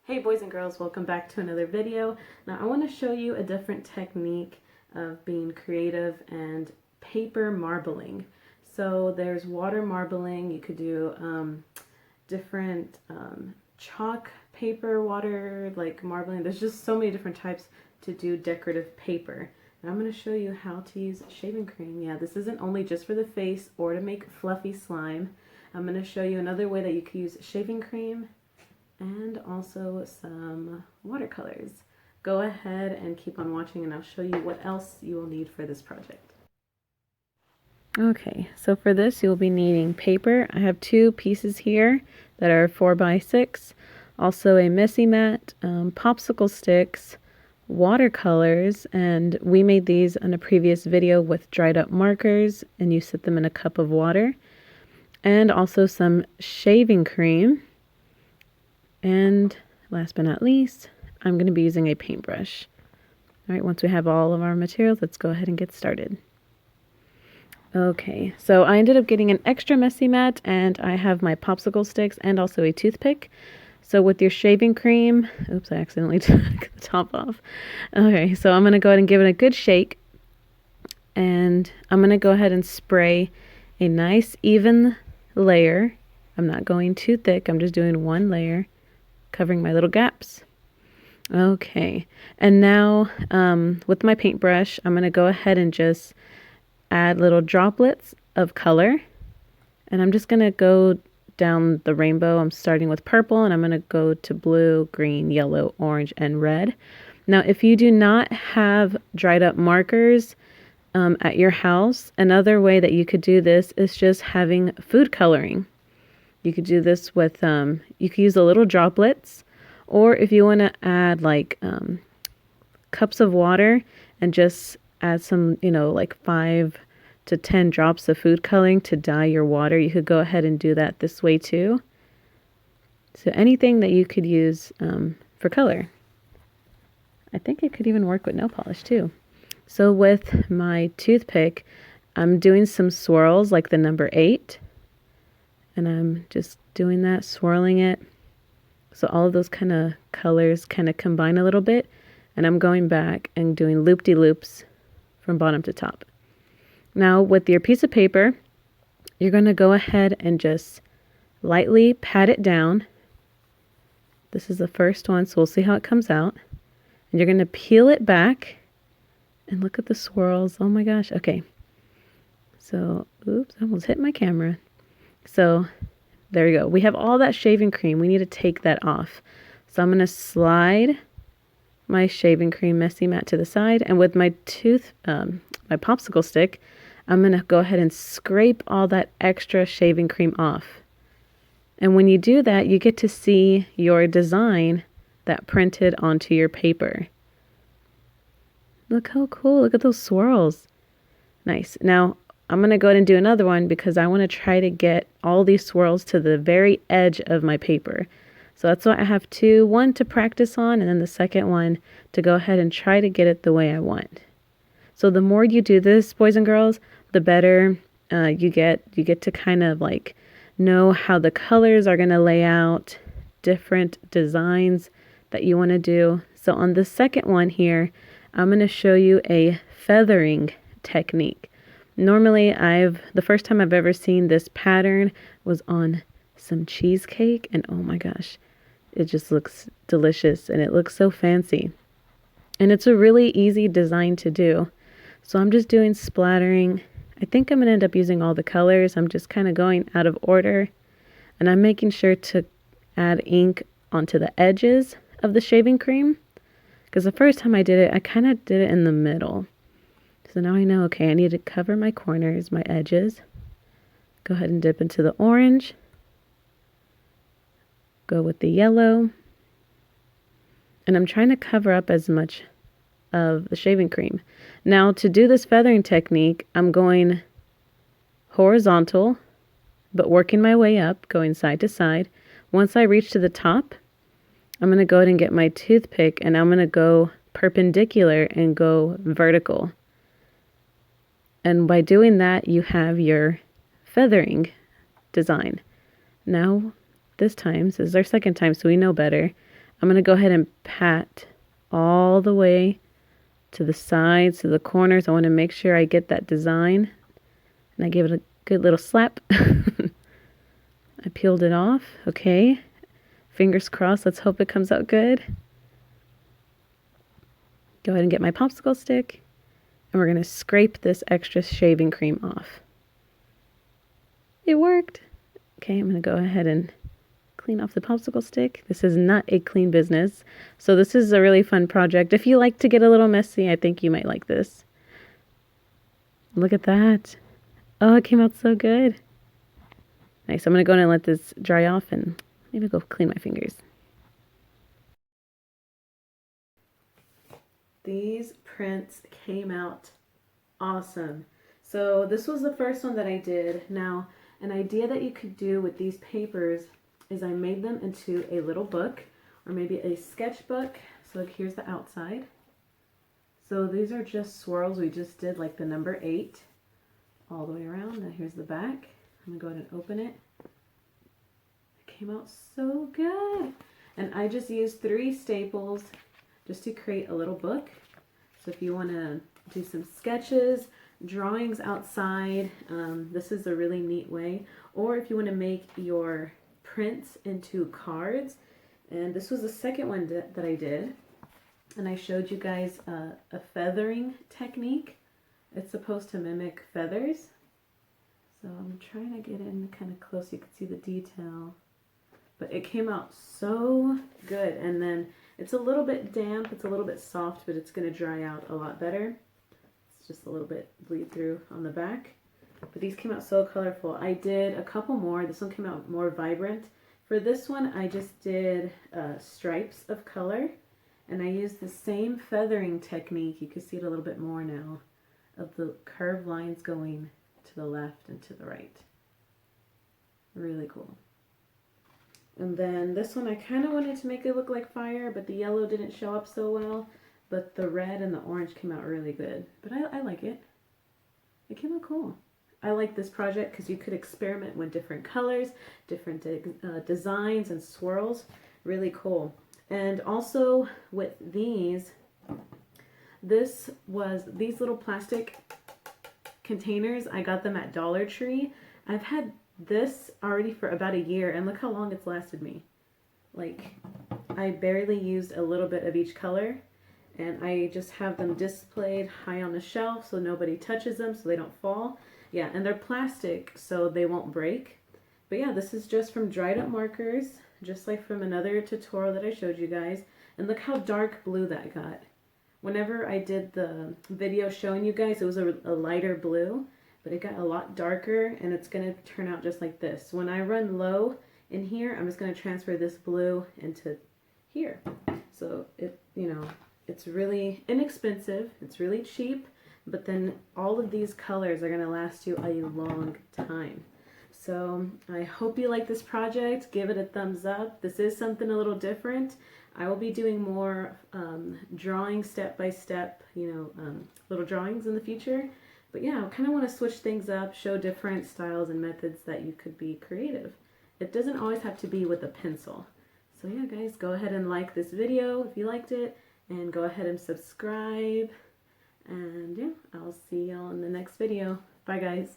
Hey boys and girls, welcome back to another video. Now I want to show you a different technique of being creative and paper marbling. So there's water marbling, you could do different chalk paper water like marbling. There's just so many different types to do decorative paper. And I'm going to show you how to use shaving cream. Yeah, this isn't only just for the face or to make fluffy slime. I'm going to show you another way that you could use shaving cream and also some watercolors. Go ahead and keep on watching and I'll show you what else you will need for this project. Okay, so for this you'll be needing paper. I have two pieces here that are 4x6, also a messy mat, popsicle sticks, watercolors, and we made these in a previous video with dried up markers and you set them in a cup of water, and also some shaving cream. And last but not least, I'm going to be using a paintbrush. All right, once we have all of our materials, let's go ahead and get started. Okay, so I ended up getting an extra messy mat, and I have my popsicle sticks and also a toothpick. So with your shaving cream, oops, I accidentally took the top off. Okay, so I'm going to go ahead and give it a good shake. And I'm going to go ahead and spray a nice even layer. I'm not going too thick, I'm just doing one layer, covering my little gaps. Okay, and now with my paintbrush, I'm going to go ahead and just add little droplets of color. And I'm just going to go down the rainbow. I'm starting with purple, and I'm going to go to blue, green, yellow, orange, and red. Now, if you do not have dried up markers at your house, another way that you could do this is just having food coloring. You could do this with, you could use the little droplets, or if you want to add like cups of water and just add some, like 5 to 10 drops of food coloring to dye your water, you could go ahead and do that this way too. So anything that you could use for color. I think it could even work with nail polish too. So with my toothpick, I'm doing some swirls like the number 8. And I'm just doing that, swirling it. So all of those kind of colors kind of combine a little bit. And I'm going back and doing loop-de-loops from bottom to top. Now with your piece of paper, you're going to go ahead and just lightly pat it down. This is the first one, so we'll see how it comes out. And you're going to peel it back. And look at the swirls. Oh my gosh. Okay. So, oops, I almost hit my camera. So there you go. We have all that shaving cream. We need to take that off. So I'm going to slide my shaving cream messy mat to the side. And with my my popsicle stick, I'm going to go ahead and scrape all that extra shaving cream off. And when you do that, you get to see your design that printed onto your paper. Look how cool. Look at those swirls. Nice. Now, I'm going to go ahead and do another one because I want to try to get all these swirls to the very edge of my paper. So that's why I have two, one to practice on and then the second one to go ahead and try to get it the way I want. So the more you do this, boys and girls, the better you get. You get to kind of like know how the colors are going to lay out, different designs that you want to do. So on the second one here, I'm going to show you a feathering technique. Normally, the first time I've ever seen this pattern was on some cheesecake, and oh my gosh, it just looks delicious, and it looks so fancy. And it's a really easy design to do. So I'm just doing splattering. I think I'm going to end up using all the colors. I'm just kind of going out of order, and I'm making sure to add ink onto the edges of the shaving cream, because the first time I did it, I kind of did it in the middle. So now I know, okay, I need to cover my corners, my edges. Go ahead and dip into the orange. Go with the yellow. And I'm trying to cover up as much of the shaving cream. Now to do this feathering technique, I'm going horizontal, but working my way up, going side to side. Once I reach to the top, I'm going to go ahead and get my toothpick, and I'm going to go perpendicular and go vertical. And by doing that, you have your feathering design. Now, this time, this is our second time, so we know better. I'm going to go ahead and pat all the way to the sides, to the corners. I want to make sure I get that design. And I gave it a good little slap. I peeled it off. Okay. Fingers crossed. Let's hope it comes out good. Go ahead and get my popsicle stick. And we're going to scrape this extra shaving cream off. It worked. Okay, I'm going to go ahead and clean off the popsicle stick. This is not a clean business. So this is a really fun project. If you like to get a little messy, I think you might like this. Look at that. Oh, it came out so good. Nice. I'm going to go in and let this dry off and maybe go clean my fingers. These prints came out awesome. So this was the first one that I did. Now, an idea that you could do with these papers is I made them into a little book or maybe a sketchbook. So like here's the outside. So these are just swirls. We just did like the number 8 all the way around. And here's the back. I'm gonna go ahead and open it. It came out so good. And I just used 3 staples just to create a little book. So if you want to do some sketches, drawings outside, this is a really neat way. Or if you want to make your prints into cards. And this was the second one that I did. And I showed you guys a feathering technique. It's supposed to mimic feathers. So I'm trying to get in kind of close so you can see the detail. But it came out so good. And then it's a little bit damp, it's a little bit soft, but it's going to dry out a lot better. It's just a little bit bleed through on the back. But these came out so colorful. I did a couple more. This one came out more vibrant. For this one, I just did stripes of color. And I used the same feathering technique. You can see it a little bit more now, of the curved lines going to the left and to the right. Really cool. And then this one, I kind of wanted to make it look like fire, but the yellow didn't show up so well. But the red and the orange came out really good. But I like it. It came out cool. I like this project because you could experiment with different colors, different designs and swirls. Really cool. And also with these these little plastic containers, I got them at Dollar Tree. I've had this already for about a year, and look how long it's lasted me. Like, I barely used a little bit of each color, and I just have them displayed high on the shelf so nobody touches them so they don't fall. Yeah, and they're plastic so they won't break. But yeah, this is just from dried up markers, just like from another tutorial that I showed you guys. And look how dark blue that got. Whenever I did the video showing you guys, it was a lighter blue, but it got a lot darker, and it's going to turn out just like this. When I run low in here, I'm just going to transfer this blue into here. So it's really inexpensive, it's really cheap, but then all of these colors are going to last you a long time. So I hope you like this project. Give it a thumbs up. This is something a little different. I will be doing more drawing step-by-step, little drawings in the future. But yeah, I kind of want to switch things up, show different styles and methods that you could be creative. It doesn't always have to be with a pencil. So yeah, guys, go ahead and like this video if you liked it, and go ahead and subscribe. And yeah, I'll see y'all in the next video. Bye, guys.